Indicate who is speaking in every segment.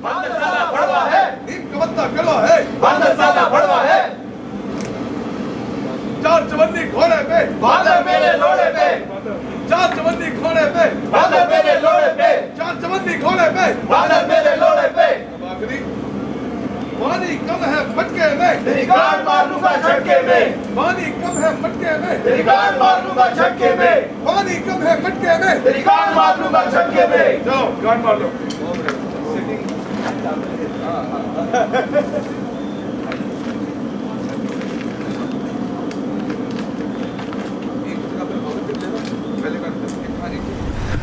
Speaker 1: बंदर साला बड़वा है,
Speaker 2: नीम का पत्ता कड़वा है,
Speaker 1: बंदर साला बड़वा है,
Speaker 2: चार चवन्नी घोड़े पे,
Speaker 1: बादल मेरे लोड़े पे,
Speaker 2: चार चवन्नी घोड़े पे,
Speaker 1: बादल मेरे लोड़े पे,
Speaker 2: चार चवन्नी घोड़े पे,
Speaker 1: बादल मेरे लोड़े पे,
Speaker 2: अब आखिरी पानी कम है मटके में,
Speaker 1: तेरी गांड मार लूंगा झटके में,
Speaker 2: पानी कम है मटके में,
Speaker 1: तेरी गांड मार लूंगा झटके में,
Speaker 2: पानी कम है मटके में,
Speaker 1: तेरी गांड मार लूंगा झटके में।
Speaker 2: जाओ गांड मार लो।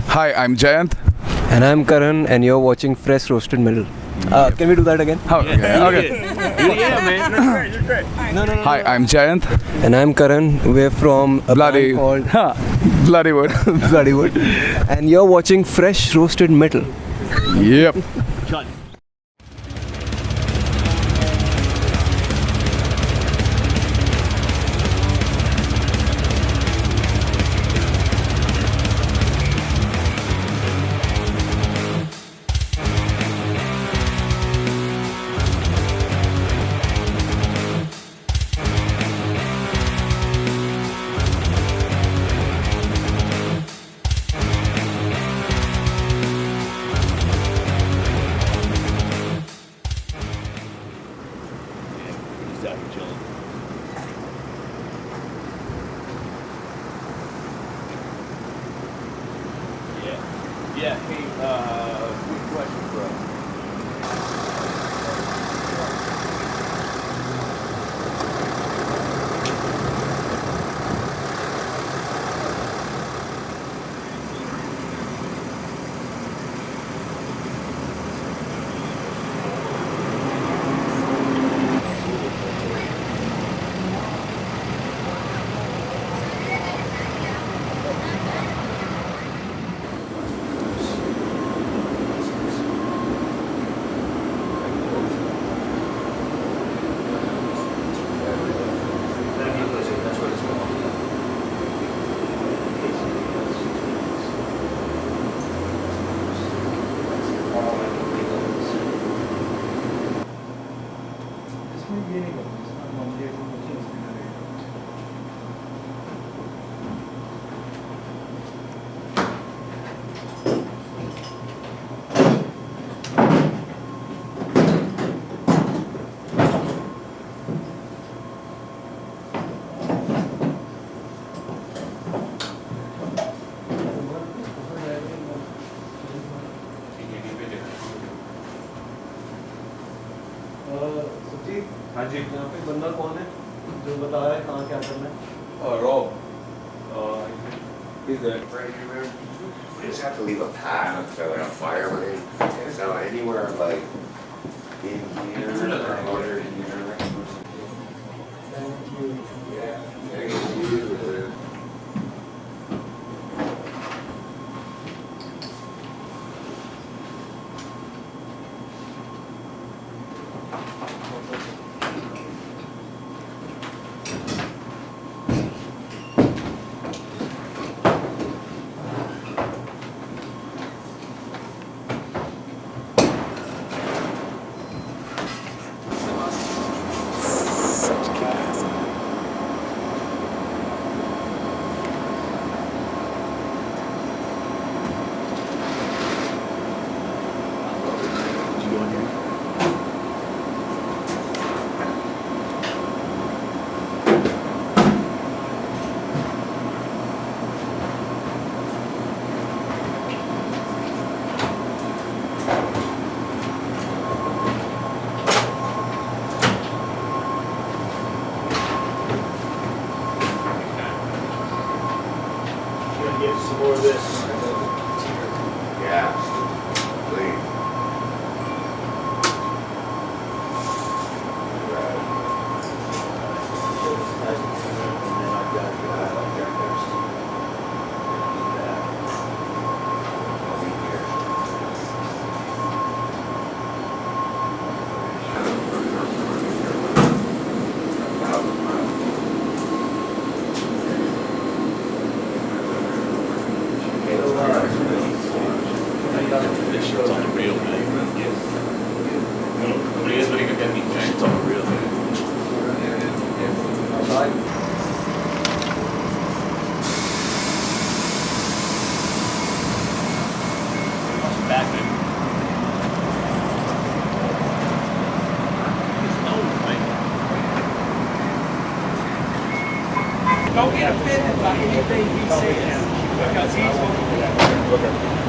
Speaker 3: Hi, I'm Jayant.
Speaker 4: And I'm Karan, and you're watching Fresh Roasted Metal. Can we do that again?
Speaker 3: Okay.
Speaker 5: Yeah, man. Let's try.
Speaker 3: Hi, I'm Jayant.
Speaker 4: And I'm Karan. We're from a
Speaker 3: Bloody
Speaker 4: band called
Speaker 3: Bloodywood.
Speaker 4: Bloodywood. And you're watching Fresh Roasted Metal.
Speaker 3: Yep.
Speaker 5: Yeah, hey, quick question, bro.
Speaker 6: हाँ जी, यहाँ पे बंदा कौन है जो बता रहा है कहाँ क्या करना है?
Speaker 2: Rob.
Speaker 6: He's there.
Speaker 7: You just have to leave a path for like a fire lane. So anywhere like in here or over here. Yeah. Thank you.
Speaker 5: anything he says. Because he's going to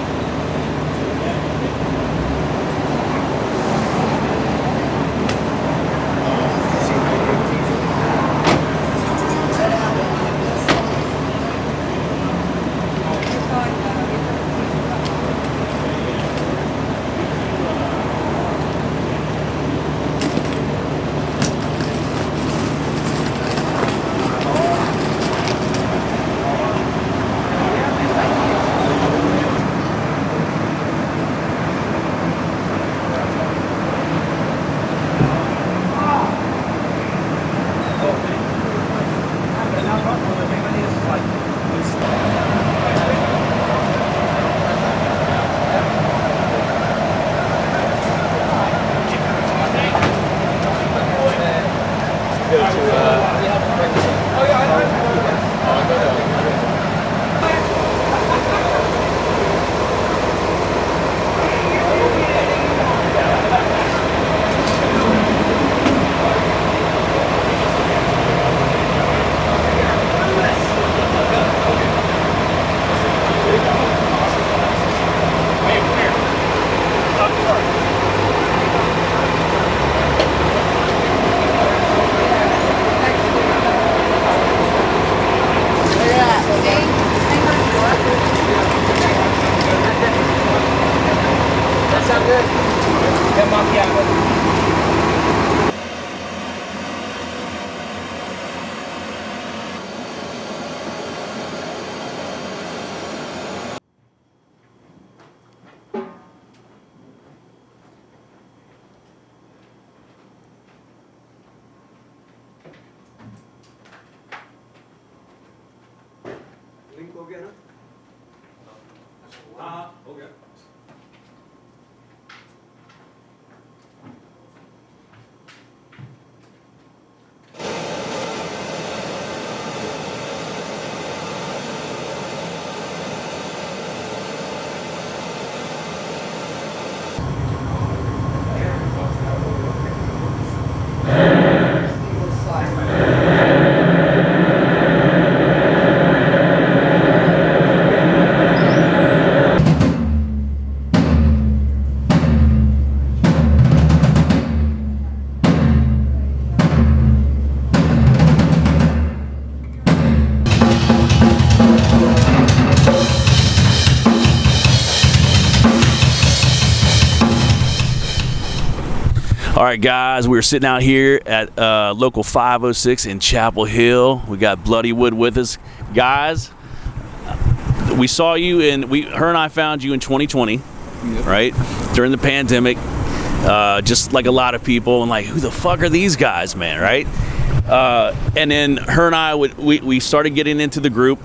Speaker 5: All right, guys, we're sitting out here at local 506 in Chapel Hill. We got Bloodywood with us. Guys, we saw you her and I found you in 2020, right? During the pandemic, just like a lot of people, and like, who the fuck are these guys, man, right? And then her and I, we started getting into the group,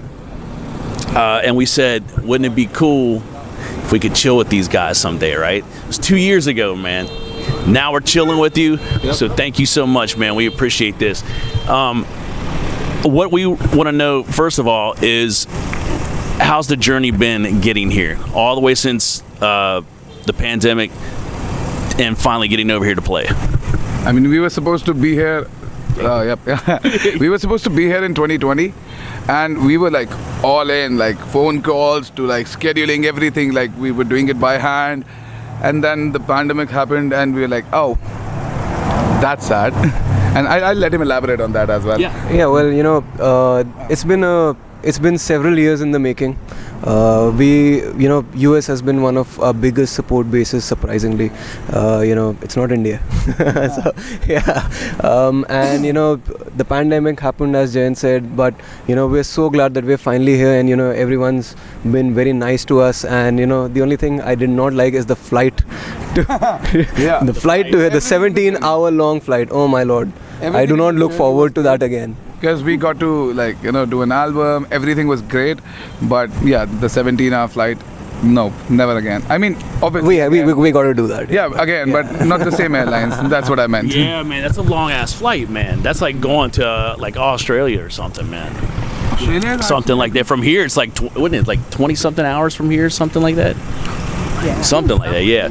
Speaker 5: and we said, wouldn't it be cool if we could chill with these guys someday, right? It was 2 years ago, man. Now we're chilling with you, so thank you so much, man. We appreciate this. What we want to know, first of all, is how's the journey been getting here? All the way since the pandemic and finally getting over here to play.
Speaker 3: I mean, we were supposed to be here. We were supposed to be here in 2020, and we were like all in, like phone calls to like scheduling everything, like we were doing it by hand. And then the pandemic happened, and we were like, oh, that's sad. And I'll let him elaborate on that as well.
Speaker 4: Yeah, well, you know, it's been several years in the making. US has been one of our biggest support bases, surprisingly. It's not India. So, and the pandemic happened, as Jayant said, but we're so glad that we're finally here, and everyone's been very nice to us. And the only thing I did not like is the flight to the flight to here, the 17-hour-long flight. Oh my lord. I do not look forward to that again.
Speaker 3: Because we got to do an album, everything was great, but yeah, the 17-hour flight, no, never again. I mean, obviously
Speaker 4: we got to do that.
Speaker 3: Yeah, again, but not the same airlines. That's what I meant.
Speaker 5: Yeah, man, that's a long ass flight, man. That's like going to like Australia or something, man.
Speaker 3: Australia?
Speaker 5: Something like that. From here, it's like wouldn't it like 20-something hours from here, something like that? Yeah. Something like that. Yeah.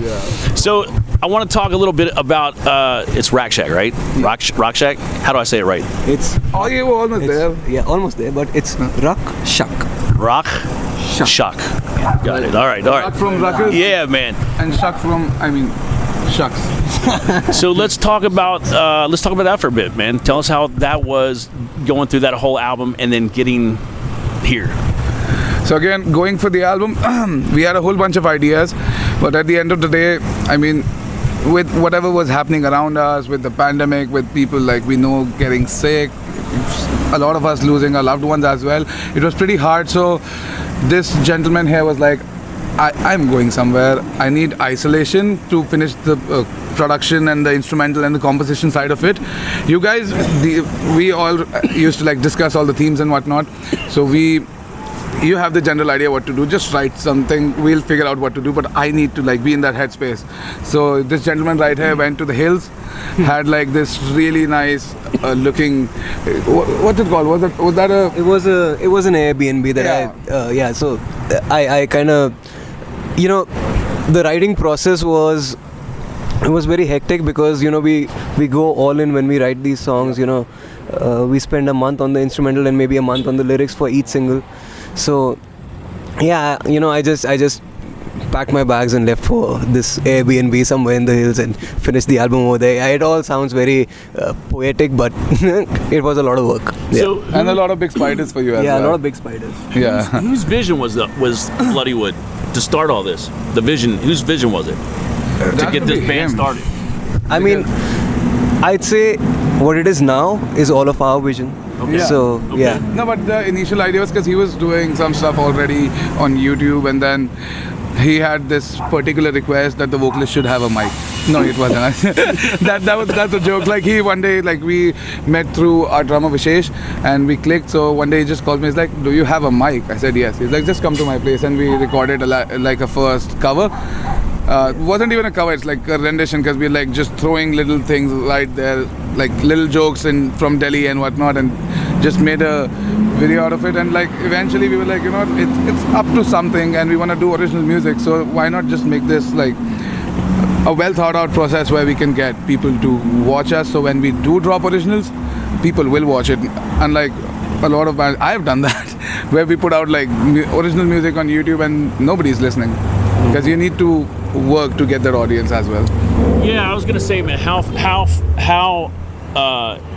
Speaker 5: So I want to talk a little bit about it's Rack Shack, right? Rock Shack. How do I say it right?
Speaker 4: It's
Speaker 3: Oh, you were almost there.
Speaker 4: yeah, almost there, but it's Rak Shak.
Speaker 5: Rock Shack. Got it. All right.
Speaker 3: Rock from Ruckus
Speaker 5: Yeah, man.
Speaker 3: and Shuck from, Shucks.
Speaker 5: So let's talk about that for a bit, man. Tell us how that was going through that whole album and then getting here.
Speaker 3: So again, going for the album, we had a whole bunch of ideas, but at the end of the day, with whatever was happening around us, with the pandemic, with people like we know getting sick, a lot of us losing our loved ones as well, it was pretty hard. So this gentleman here was like, I'm going somewhere. I need isolation to finish the production and the instrumental and the composition side of it. You guys, we all used to like discuss all the themes and whatnot. So you have the general idea what to do. Just write something. We'll figure out what to do. But I need to like be in that headspace. So this gentleman right here went to the hills, had like this really nice looking. What's it called? Was that a?
Speaker 4: It was an Airbnb that So I kind of, the writing process was very hectic because we go all in when we write these songs. We spend a month on the instrumental and maybe a month on the lyrics for each single. So yeah, I just packed my bags and left for this Airbnb somewhere in the hills and finished the album over there. It all sounds very poetic, but it was a lot of work.
Speaker 5: So
Speaker 3: And a lot of big spiders for you as well.
Speaker 4: A lot of big spiders.
Speaker 3: Yeah.
Speaker 5: whose vision was Bloodywood to start all this? The vision. Whose vision was it to
Speaker 3: That
Speaker 5: get
Speaker 3: would
Speaker 5: this
Speaker 3: be
Speaker 5: band
Speaker 3: him.
Speaker 5: started?
Speaker 4: I mean, I'd say what it is now is all of our vision.
Speaker 5: Okay.
Speaker 4: So yeah.
Speaker 3: No, but the initial idea was because he was doing some stuff already on YouTube, and then he had this particular request that the vocalist should have a mic. No, it wasn't. That's a joke. Like one day we met through our drummer VISHESH, and we clicked. So one day he just called me. He's like, "Do you have a mic?" I said yes. He's like, "Just come to my place," and we recorded a first cover. Wasn't even a cover, it's like a rendition because we're like just throwing little things right there, like little jokes from Delhi and whatnot, and just made a video out of it. And like eventually we were like, it's up to something and we want to do original music, so why not just make this like a well thought out process where we can get people to watch us, so when we do drop originals, people will watch it. Unlike a lot of bands, I've done that where we put out like original music on YouTube and nobody's listening, because you need to work to get that audience as well.
Speaker 5: Yeah, I was gonna say, man, how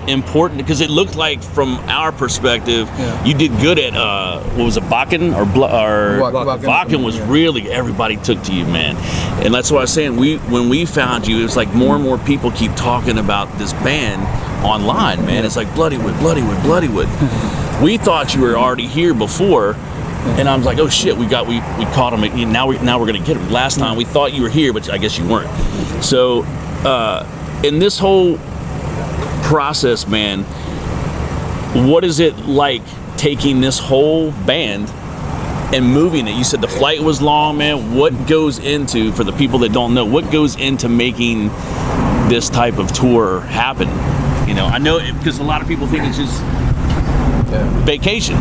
Speaker 5: important, because it looked like from our perspective, you did good at what was it, Bakken or Bakken was really, everybody took to you, man. And that's what I was saying. When we found you, it was like more and more people keep talking about this band online, man. It's like Bloodywood. We thought you were already here before. And I was like, oh shit, we caught him. Now we're gonna get him. Last time we thought you were here, but I guess you weren't. So in this whole process, man, what is it like taking this whole band and moving it? You said the flight was long, man. What goes into, for the people that don't know, what goes into making this type of tour happen? I know because a lot of people think it's just vacation.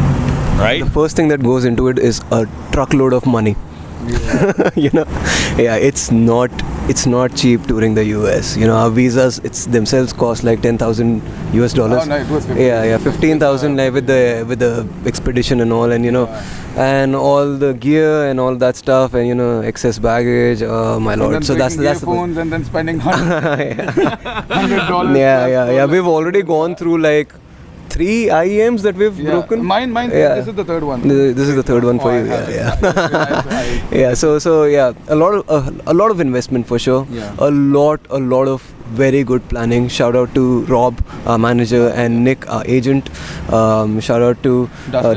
Speaker 5: Right?
Speaker 4: The first thing that goes into it is a truckload of money. It's not cheap touring the US. Our visas themselves cost like $10,000 US.
Speaker 3: Oh, no, it was 15,000.
Speaker 4: 15,000 with the expedition and all, and and all the gear and all that stuff, and excess baggage. Oh my lord!
Speaker 3: And
Speaker 4: so that's the
Speaker 3: phones and then spending $100.
Speaker 4: Yeah. We've already gone through like 3 IEMs that we've broken.
Speaker 3: Mine.
Speaker 4: Yeah.
Speaker 3: This is the third one.
Speaker 4: This is the third one for you. Yeah. So yeah, a lot of investment for sure.
Speaker 3: Yeah.
Speaker 4: A lot of very good planning. Shout out to Rob, our manager, and Nick, our agent. Shout out to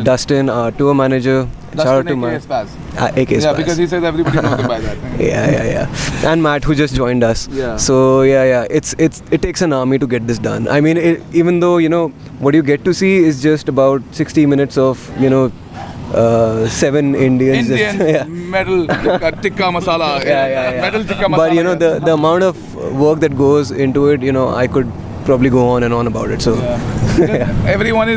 Speaker 4: Dustin, our tour manager. Shout out to my
Speaker 3: Spaz.
Speaker 4: AK
Speaker 3: Yeah,
Speaker 4: Spaz.
Speaker 3: because he says everybody knows him by that.
Speaker 4: Yeah. And Matt, who just joined us.
Speaker 3: Yeah.
Speaker 4: So it takes an army to get this done. I mean, even though what you get to see is just about 60 minutes of 7 Indians.
Speaker 3: Metal tikka masala.
Speaker 4: Yeah.
Speaker 3: Metal tikka masala.
Speaker 4: But the amount of work that goes into it, I could probably go on and on about it. So
Speaker 3: everyone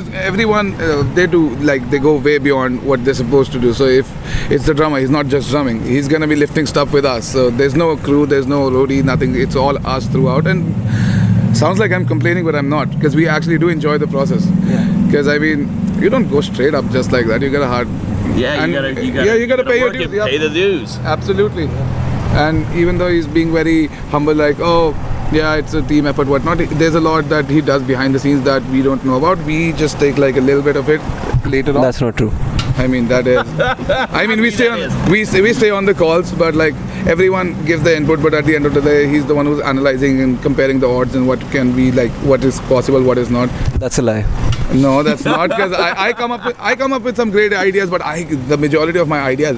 Speaker 3: they do like they go way beyond what they're supposed to do. So if it's the drummer, he's not just drumming, he's gonna be lifting stuff with us. So there's no crew, there's no roadie, nothing. It's all us throughout. And sounds like I'm complaining, but I'm not, because we actually do enjoy the process. Because I mean, you don't go straight up just like that. You get a hard.
Speaker 5: Yeah,
Speaker 3: and
Speaker 5: you gotta
Speaker 3: pay your
Speaker 5: work
Speaker 3: dues.
Speaker 5: it, pay the dues.
Speaker 3: Absolutely. And even though he's being very humble, like, oh yeah, it's a team effort, whatnot, there's a lot that he does behind the scenes that we don't know about. We just take like a little bit of it later on.
Speaker 4: that's not true.
Speaker 3: I mean, that is. I mean, we stay on the calls, but like everyone gives the input. But at the end of the day, he's the one who's analyzing and comparing the odds and what can be like, what is possible, what is not.
Speaker 4: That's a lie.
Speaker 3: No, that's not, because I come up with some great ideas, but the majority of my ideas,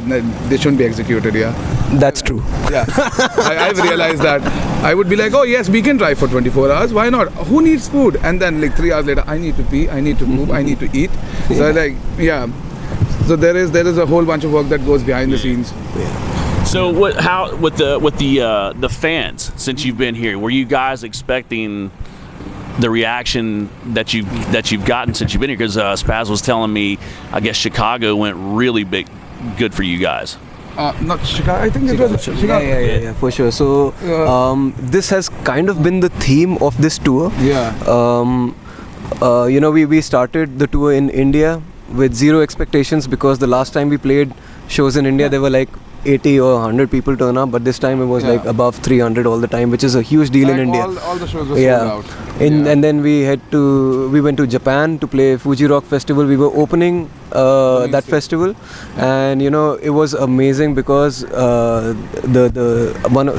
Speaker 3: they shouldn't be executed. Yeah.
Speaker 4: That's true.
Speaker 3: Yeah, I've realized that. I would be like, oh yes, we can drive for 24 hours. Why not? Who needs food? And then like 3 hours later, I need to pee, I need to move, I need to eat. So like, yeah. So there is a whole bunch of work that goes behind the scenes.
Speaker 5: So with the fans, since you've been here, were you guys expecting the reaction that you've gotten since you've been here? Because Spaz was telling me, I guess Chicago went really good for you guys.
Speaker 3: Not Chicago. I think it was Chicago.
Speaker 4: Yeah, for sure. So this has kind of been the theme of this tour.
Speaker 3: Yeah.
Speaker 4: We started the tour in India with zero expectations, because the last time we played shows in India, there were like 80 or 100 people turn up, but this time it was like above 300 all the time, which is a huge deal in India.
Speaker 3: All the shows were sold out.
Speaker 4: And then we went to Japan to play Fuji Rock Festival. We were opening that festival, and it was amazing, because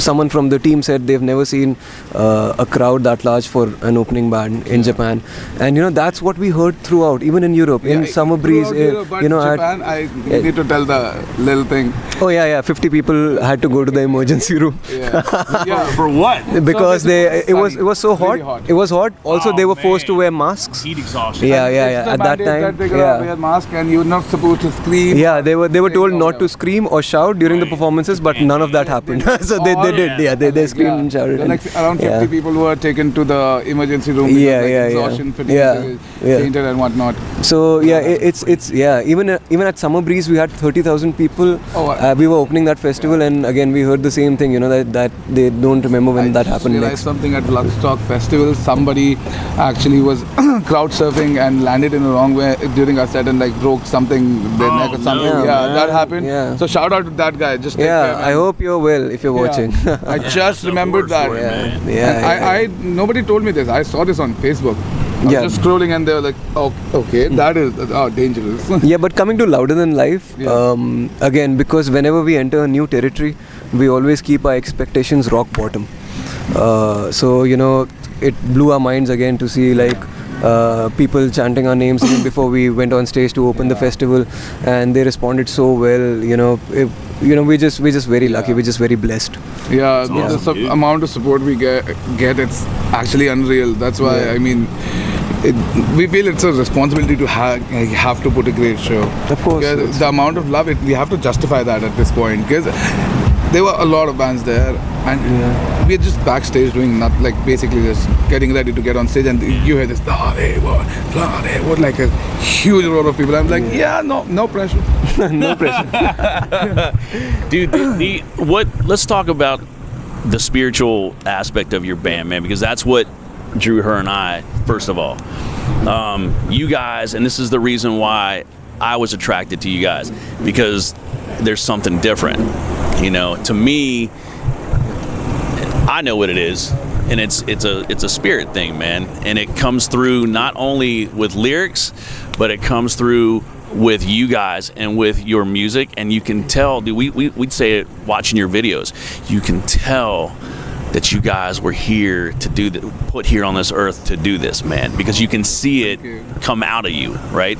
Speaker 4: someone from the team said they've never seen a crowd that large for an opening band in Japan, and that's what we heard throughout, even in Europe, in Summer Breeze.
Speaker 3: Japan, I need to tell the little thing.
Speaker 4: Oh yeah, 50 people had to go to the emergency room.
Speaker 5: For what?
Speaker 4: Because it was so hot.
Speaker 3: Really hot.
Speaker 4: It was hot. Also, they were forced to
Speaker 5: man.
Speaker 4: wear masks.
Speaker 5: Heat exhaustion.
Speaker 4: Yeah.
Speaker 3: It's the
Speaker 4: At that
Speaker 3: mandate
Speaker 4: time,
Speaker 3: that they gotta wear mask, and you're not supposed to scream.
Speaker 4: Yeah, they were told not to scream or shout during the performances, but none of that happened. So they did. Yeah, they screamed and shouted.
Speaker 3: The next around 50 people were taken to the emergency room. Exhaustion, fatigue, fainted and whatnot.
Speaker 4: So even at Summer Breeze we had 30,000 people. We were opening that festival, and again we heard the same thing. That they don't remember when that happened
Speaker 3: realized
Speaker 4: next.
Speaker 3: Something at Bloodstock Festival. Somebody actually was crowd surfing and landed in the wrong way during our set and like broke something, their neck or something.
Speaker 5: no,
Speaker 3: That happened.
Speaker 4: Yeah.
Speaker 3: So shout out to that guy. Just take care, man.
Speaker 4: I hope you're well if you're watching.
Speaker 3: I just remembered that. I nobody told me this. I saw this on Facebook. I was just scrolling and they were like, oh, okay, that is dangerous.
Speaker 4: Yeah, but coming to Louder Than Life, again, because whenever we enter a new territory, we always keep our expectations rock bottom. So it blew our minds again to see like people chanting our names even before we went on stage to open the festival, and they responded so well. We're just very lucky. We're just very blessed.
Speaker 3: Yeah, the amount of support we get, it's actually unreal. That's why I mean, we feel it's a responsibility to have to put a great show.
Speaker 4: Of course,
Speaker 3: the amount of love, we have to justify that at this point, because there were a lot of bands there, and we're just backstage doing nothing, like basically just getting ready to get on stage, and you hear this what, like a huge roar of people. I'm like, no pressure.
Speaker 4: No pressure.
Speaker 5: Dude, let's talk about the spiritual aspect of your band, man, because that's what drew her and I, first of all. You guys, and this is the reason why I was attracted to you guys, because there's something different. To me, I know what it is, and it's a spirit thing, man, and it comes through not only with lyrics, but it comes through with you guys and with your music, and you can tell. We'd say it watching your videos. You can tell that you guys were here to put here on this earth to do this, man, because you can see it come out of you, right?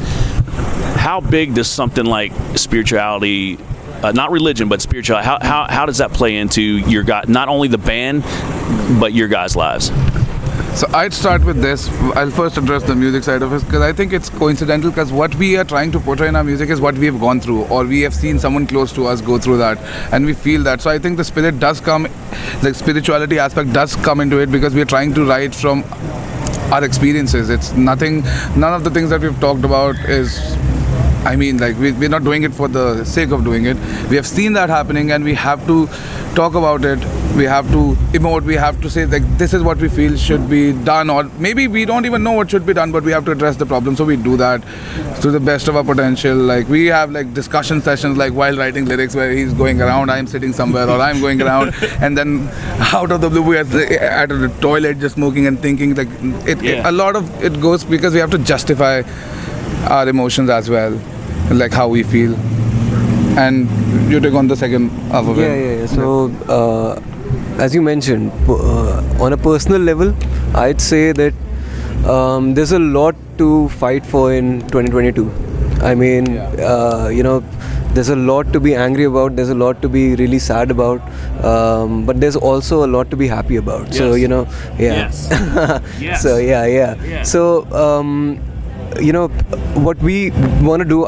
Speaker 5: How big does something like spirituality, not religion, but spirituality, how does that play into your guys, not only the band, but your guys' lives?
Speaker 3: So I'd start with this. I'll first address the music side of it, because I think it's coincidental, because what we are trying to portray in our music is what we have gone through, or we have seen someone close to us go through that, and we feel that. So I think the spirit does come, the spirituality aspect does come into it, because we are trying to write from our experiences. It's nothing, none of the things that we've talked about is, I mean, like we're not doing it for the sake of doing it. We have seen that happening, and we have to talk about it. We have to emote. We have to say like this is what we feel should be done, or maybe we don't even know what should be done, but we have to address the problem. So we do that to the best of our potential. Like we have like discussion sessions, like while writing lyrics, where he's going around, I'm sitting somewhere, or I'm going around, and then out of the blue we're at the toilet just smoking and thinking. Like a lot of it goes because we have to justify our emotions as well, like how we feel. And you take on the second half of it.
Speaker 4: Yeah. So, as you mentioned, on a personal level, I'd say that there's a lot to fight for in 2022. I mean, you know, there's a lot to be angry about, there's a lot to be really sad about, but there's also a lot to be happy about.
Speaker 5: Yes.
Speaker 4: So, you know,
Speaker 5: Yes. Yes.
Speaker 4: So, yeah. So, you know, what we want to do,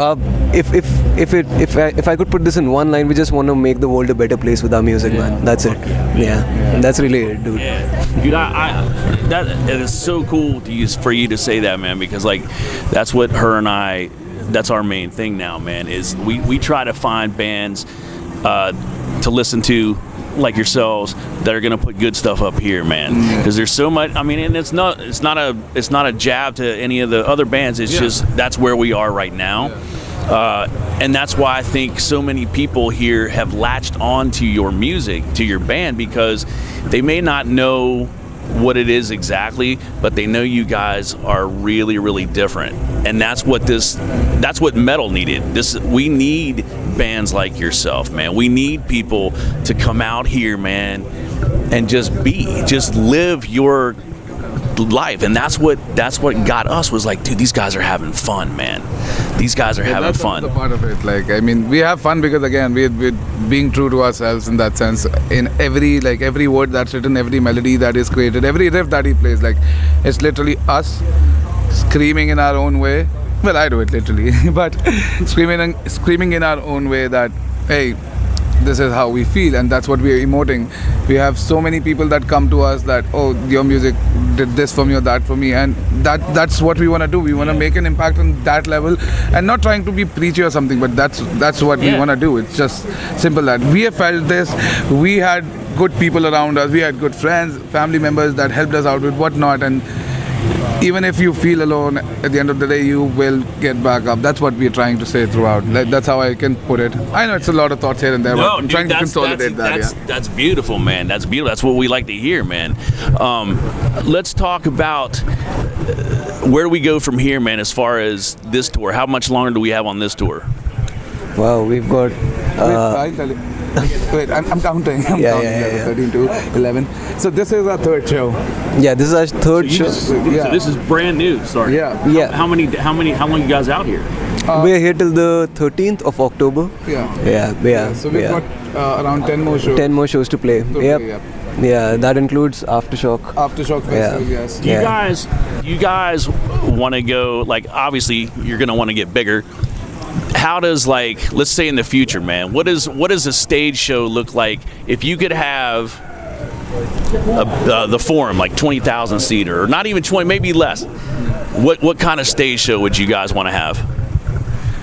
Speaker 4: if I could put this in one line, we just want to make the world a better place with our music, man. That's it. Yeah. That's really it, dude.
Speaker 5: Yeah. Dude, that it is so cool for you to say that, man, because like that's what her and I, that's our main thing now, man, is we try to find bands to listen to like yourselves that are gonna put good stuff up here, man, because there's so much. I mean, and it's not a jab to any of the other bands. It's just that's where we are right now, and that's why I think so many people here have latched on to your music, to your band, because they may not know what it is exactly, but they know you guys are really, really different, and that's what metal needed. We need bands like yourself, man. We need people to come out here, man, and just live your life, and that's what got us, was like, dude, these guys are having fun, man. These guys are having fun.
Speaker 3: That's the part of it. Like, I mean, we have fun because again, we're being true to ourselves in that sense. In every word that's written, every melody that is created, every riff that he plays, like it's literally us screaming in our own way. Well, I do it literally, but screaming in our own way that, hey, this is how we feel, and that's what we are emoting. We have so many people that come to us that, oh, your music did this for me or that for me, and that's what we want to do. We want to make an impact on that level, and not trying to be preachy or something, but that's what we want to do. It's just simple that we have felt this. We had good people around us. We had good friends, family members that helped us out with whatnot, and even if you feel alone, at the end of the day, you will get back up. That's what we're trying to say throughout. Like, that's how I can put it. I know it's a lot of thoughts here and there, but I'm trying to consolidate that.
Speaker 5: That's beautiful, man. That's beautiful. That's what we like to hear, man. Let's talk about where do we go from here, man, as far as this tour. How much longer do we have on this tour?
Speaker 4: Wow, we've got...
Speaker 3: Wait, I'm counting. I'm counting. 13 to 11. So this is our third show.
Speaker 4: Yeah, this is our third show.
Speaker 5: So this is brand new. Sorry.
Speaker 3: Yeah.
Speaker 5: How long you guys out here?
Speaker 4: We're here till the 13th of October.
Speaker 3: Yeah. So we've got around 10 more shows.
Speaker 4: 10 more shows to play. Yeah, that includes Aftershock.
Speaker 3: Aftershock Festival, yes.
Speaker 5: You guys want to go, like, obviously you're going to want to get bigger. How does, like, let's say in the future, man, what does a stage show look like if you could have the Forum, like 20,000 seater, or not even 20, maybe less? What kind of stage show would you guys want to have?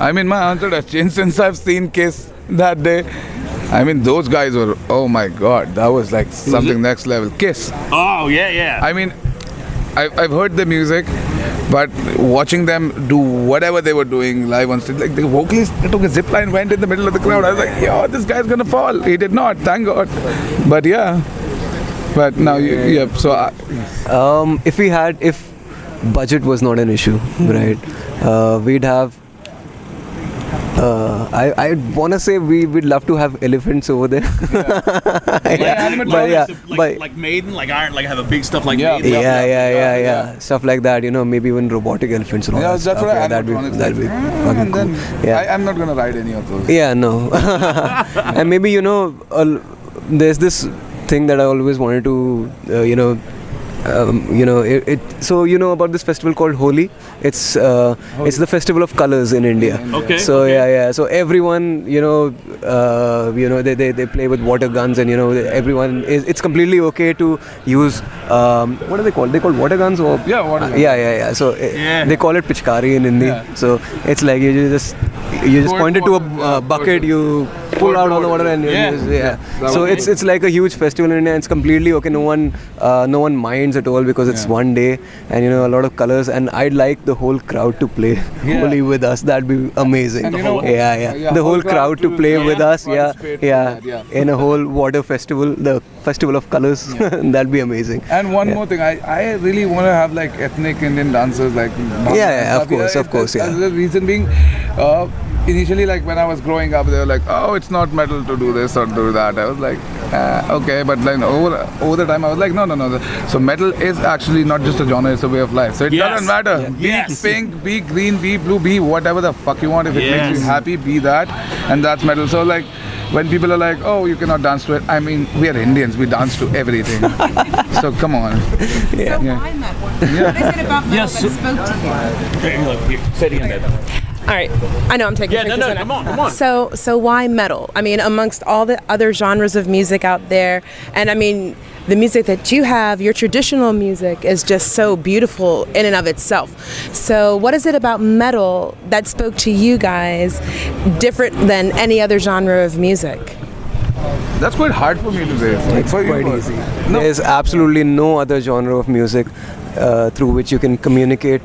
Speaker 3: I mean, my answer has changed since I've seen Kiss that day. I mean, those guys were, oh my God, that was like something next level. Kiss.
Speaker 5: Oh, yeah.
Speaker 3: I mean, I've heard the music, but watching them do whatever they were doing live on stage, like the vocalist took a zip line, went in the middle of the crowd. I was like, yo, this guy's gonna fall. He did not, thank God. But yeah, but now so if budget was not an issue, right, we'd have I want to say we'd love to have elephants over there.
Speaker 5: Like Maiden, like Iron, like have a big stuff like Maiden.
Speaker 4: Yeah. Stuff like that, you know, maybe even robotic elephants. And all
Speaker 3: that's
Speaker 4: stuff.
Speaker 3: right.
Speaker 4: That'd be fucking cool. Yeah.
Speaker 3: I'm not gonna ride any of those.
Speaker 4: Yeah, no. And maybe, you know, there's this thing that I always wanted to, you know, so you know about this festival called Holi? It's the festival of colors in India.
Speaker 5: Okay.
Speaker 4: So yeah. So everyone, you know, they play with water guns, and you know, everyone it's completely okay to use what are they called? They call water guns or
Speaker 3: Yeah, water guns.
Speaker 4: Yeah. So they call it pichkari in Hindi.
Speaker 3: Yeah.
Speaker 4: So it's like you just point it to a bucket, you pull out all the water, and you use, So it's like a huge festival in India. It's completely okay. No one minds at all because it's one day, and you know, a lot of colors. And I'd like the whole crowd to play Holi with us. That'd be amazing.
Speaker 3: And you know,
Speaker 4: The whole crowd to play with us.
Speaker 3: participate in that,
Speaker 4: In a whole water festival, the festival of colors. That'd be amazing.
Speaker 3: And one more thing, I really want to have like ethnic Indian dancers, like
Speaker 4: of course.
Speaker 3: The reason being, initially, like when I was growing up, they were like, "Oh, it's not metal to do this or do that." I was like, "Okay," but then over the time, I was like, "No." So metal is actually not just a genre; it's a way of life. So it doesn't matter. Be pink, be green, be blue, be whatever the fuck you want. If it makes you happy, be that, and that's metal. So like, when people are like, "Oh, you cannot dance to it," I mean, we are Indians. We dance to everything. So come on.
Speaker 8: So why metal? What is it about metal that spoke to you?
Speaker 5: Say it again, babe.
Speaker 8: All right, I know I'm taking pictures.
Speaker 5: no,
Speaker 8: right
Speaker 5: come
Speaker 8: now.
Speaker 5: on.
Speaker 8: So why metal? I mean, amongst all the other genres of music out there, and I mean, the music that you have, your traditional music, is just so beautiful in and of itself. So what is it about metal that spoke to you guys different than any other genre of music?
Speaker 3: That's quite hard for me to say. Like,
Speaker 4: It's
Speaker 3: for you,
Speaker 4: quite easy.
Speaker 3: No.
Speaker 4: There's absolutely no other genre of music through which you can communicate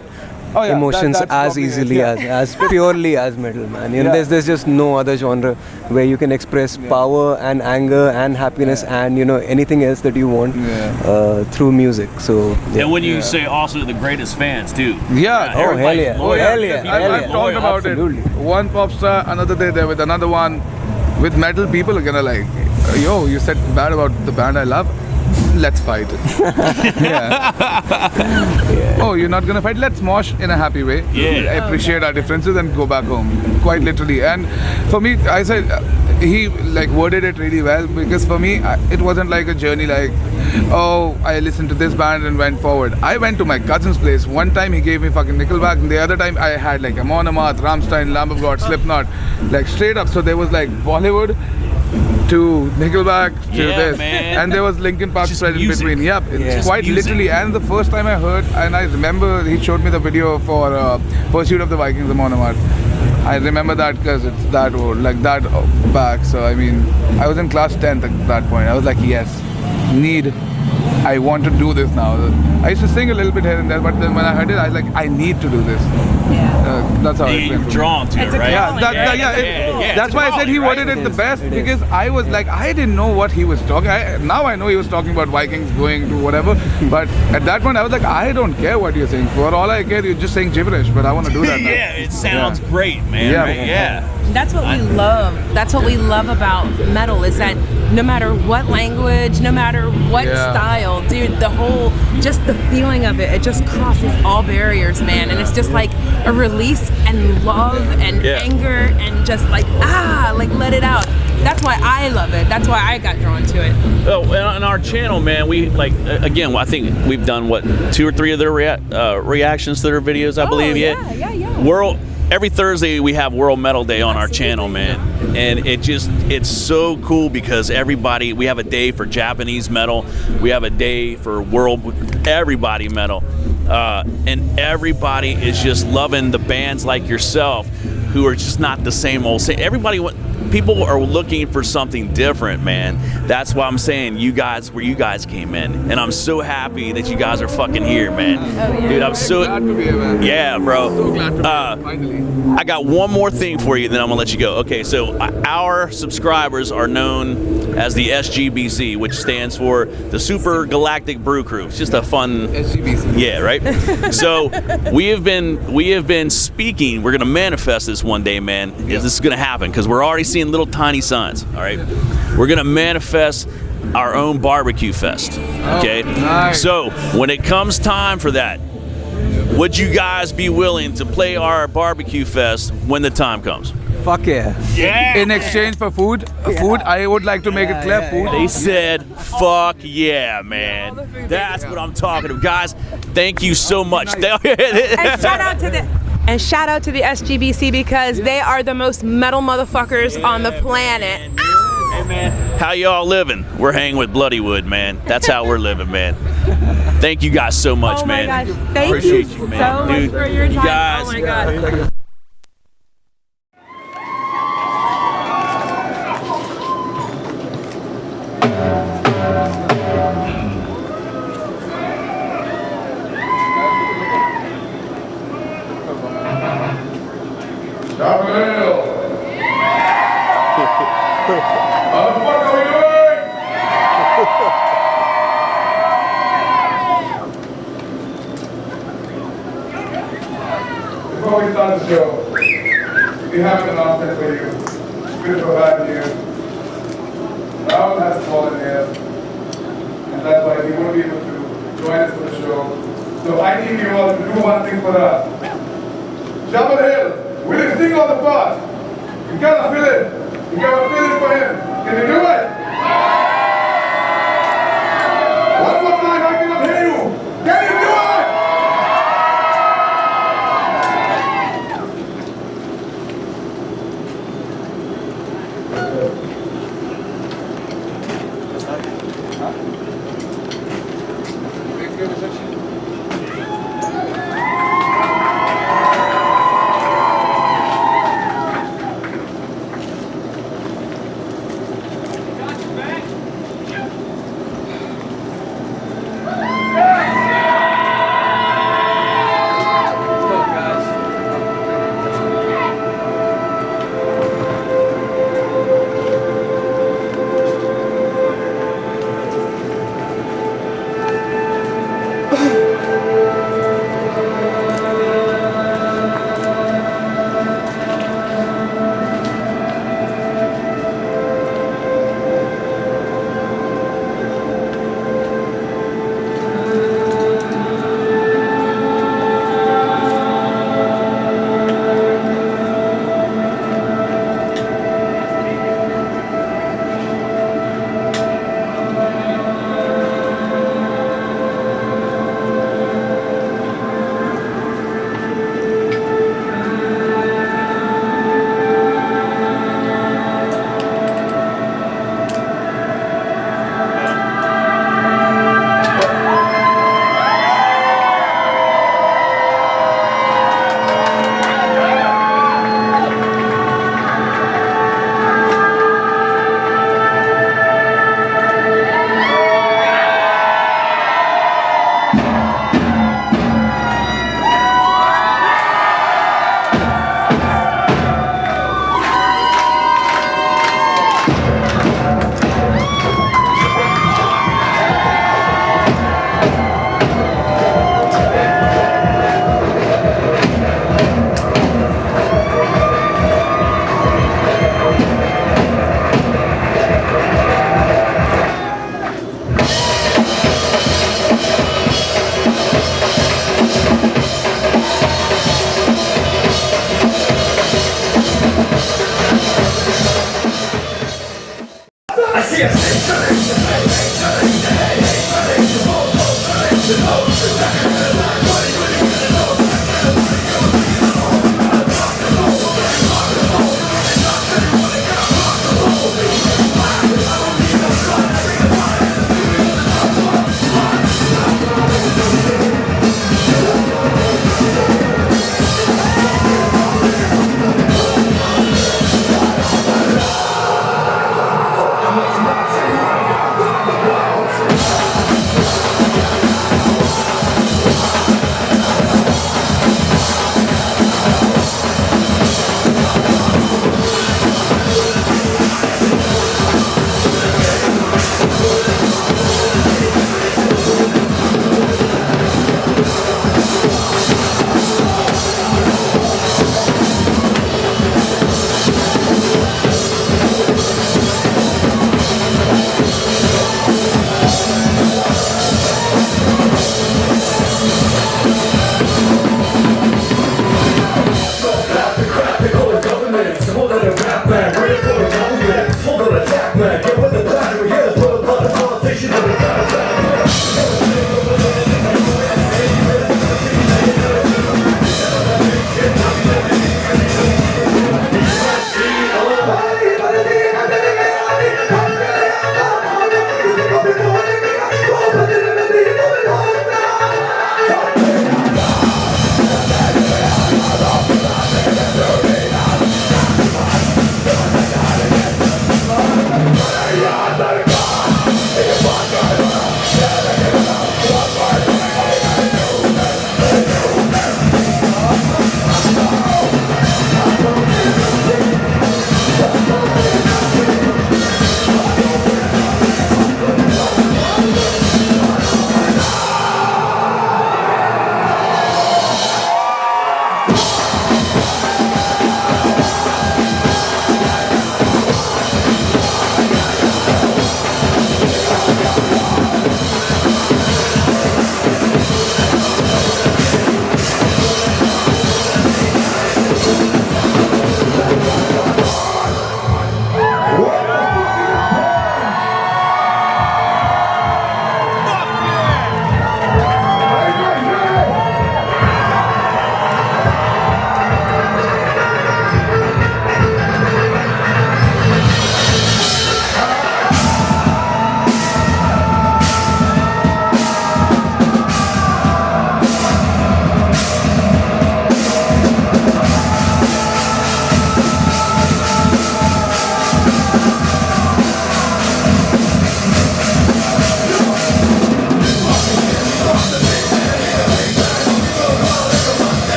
Speaker 4: emotions
Speaker 3: that's
Speaker 4: as
Speaker 3: probably it,
Speaker 4: easily as purely as metal, man. You know, there's just no other genre where you can express power and anger and happiness and, you know, anything else that you want through music. So
Speaker 5: And when you say also the greatest fans too.
Speaker 3: Yeah.
Speaker 4: Oh, hell yeah.
Speaker 5: Loyal.
Speaker 4: Hell yeah.
Speaker 3: I've talked about
Speaker 4: Absolutely.
Speaker 3: it. One pop star, another day there with another one. With metal, people are gonna like, "Yo, you said bad about the band I love. Let's fight." Oh, you're not gonna fight? Let's mosh in a happy way.
Speaker 5: Yeah.
Speaker 3: Appreciate our differences and go back home. Quite literally. And for me, I said he like worded it really well, because for me, it wasn't like a journey like, "Oh, I listened to this band and went forward." I went to my cousin's place. One time he gave me fucking Nickelback, and the other time I had like Amon Amarth, Rammstein, Lamb of God, Slipknot, like straight up. So there was like Bollywood to Nickelback to this,
Speaker 5: man.
Speaker 3: and there was Linkin Park
Speaker 5: Just
Speaker 3: spread in
Speaker 5: music.
Speaker 3: between. Yep, it's quite
Speaker 5: music.
Speaker 3: literally. And the first time I heard, and I remember he showed me the video for Pursuit of the Vikings, the Monomart. I remember that because it's that old, like that back. So I mean, I was in class 10th at that point. I was like, yes, I want to do this now. I used to sing a little bit here and there, but then when I heard it, I was like, I need to do this. That's how it
Speaker 5: You're
Speaker 3: went for me.
Speaker 5: drawn to it, right?
Speaker 3: Yeah, that's why I said he worded it the best, because I was like, I didn't know what he was talking. Now I know he was talking about Vikings going to whatever, but at that point I was like, I don't care what you're saying. For all I care, you're just saying gibberish, but I want to do that now.
Speaker 5: It sounds great, man.
Speaker 3: Yeah.
Speaker 5: Right? Yeah.
Speaker 8: That's what we love. That's what we love about metal, is that no matter what language, no matter what style, dude, just the feeling of it just crosses all barriers, man. And it's just like a release and love and anger and just like let it out. That's why I love it. That's why I got drawn to it.
Speaker 5: Oh, on our channel, man, we again, I think we've done 2 or 3 of their reactions to their videos, I believe. Every Thursday we have World Metal Day on our channel, man, and it's so cool because we have a day for Japanese metal, we have a day for everybody metal, and everybody is just loving the bands like yourself who are just not the same old. People are looking for something different, man. That's why I'm saying where you guys came in, and I'm so happy that you guys are fucking here, man. Dude, I'm so
Speaker 3: glad to be here, man.
Speaker 5: Yeah, bro.
Speaker 3: So glad to be here, finally.
Speaker 5: I got one more thing for you, then I'm gonna let you go. Okay, so our subscribers are known as the SGBC, which stands for the Super Galactic Brew Crew. It's just a fun
Speaker 3: SGBC.
Speaker 5: Yeah, right? So we have been speaking, we're gonna manifest this one day, man. This is gonna happen because we're already seeing little tiny signs, all right? We're gonna manifest our own barbecue fest, okay?
Speaker 3: Nice.
Speaker 5: So when it comes time for that, would you guys be willing to play our barbecue fest when the time comes?
Speaker 4: Fuck yeah.
Speaker 5: Yeah.
Speaker 3: In exchange for food, I would like to make it clear, food.
Speaker 5: They said, fuck yeah, man. That's what I'm talking about. Guys, thank you so much.
Speaker 8: And shout out to the SGBC because they are the most metal motherfuckers on the planet.
Speaker 5: Hey, man. How y'all living? We're hanging with Bloodywood, man. That's how we're living, man. Thank you guys so much,
Speaker 8: Oh my
Speaker 5: man.
Speaker 8: gosh, thank
Speaker 5: Appreciate
Speaker 8: you
Speaker 5: you, man.
Speaker 8: so much
Speaker 5: Dude,
Speaker 8: for your
Speaker 5: you
Speaker 8: time.
Speaker 5: guys.
Speaker 8: Oh my god.
Speaker 2: Chapel Hill. How the fuck are we doing? Before we start the show, we have an announcement for you. Beautiful bad news. Raul has fallen ill, and that's why he won't be able to join us for the show. So I need you all to do one thing for us. Chapel Hill, will you sing on the part? You gotta feel it. You gotta feel it for him. Can you do it? One more time, I cannot hear you. Can you do it?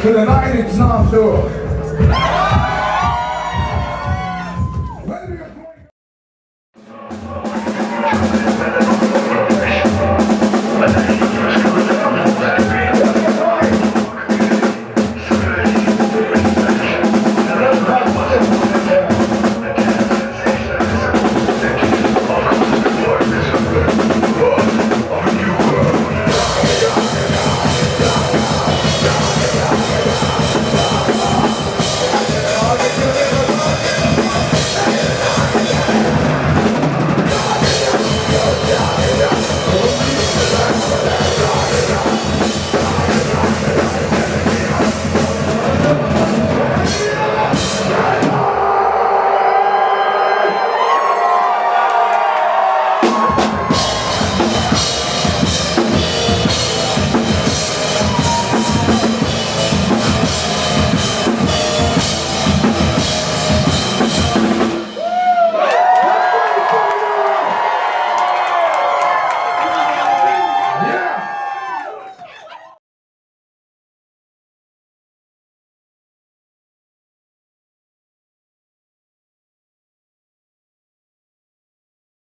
Speaker 2: to the 9-inch Nam tour.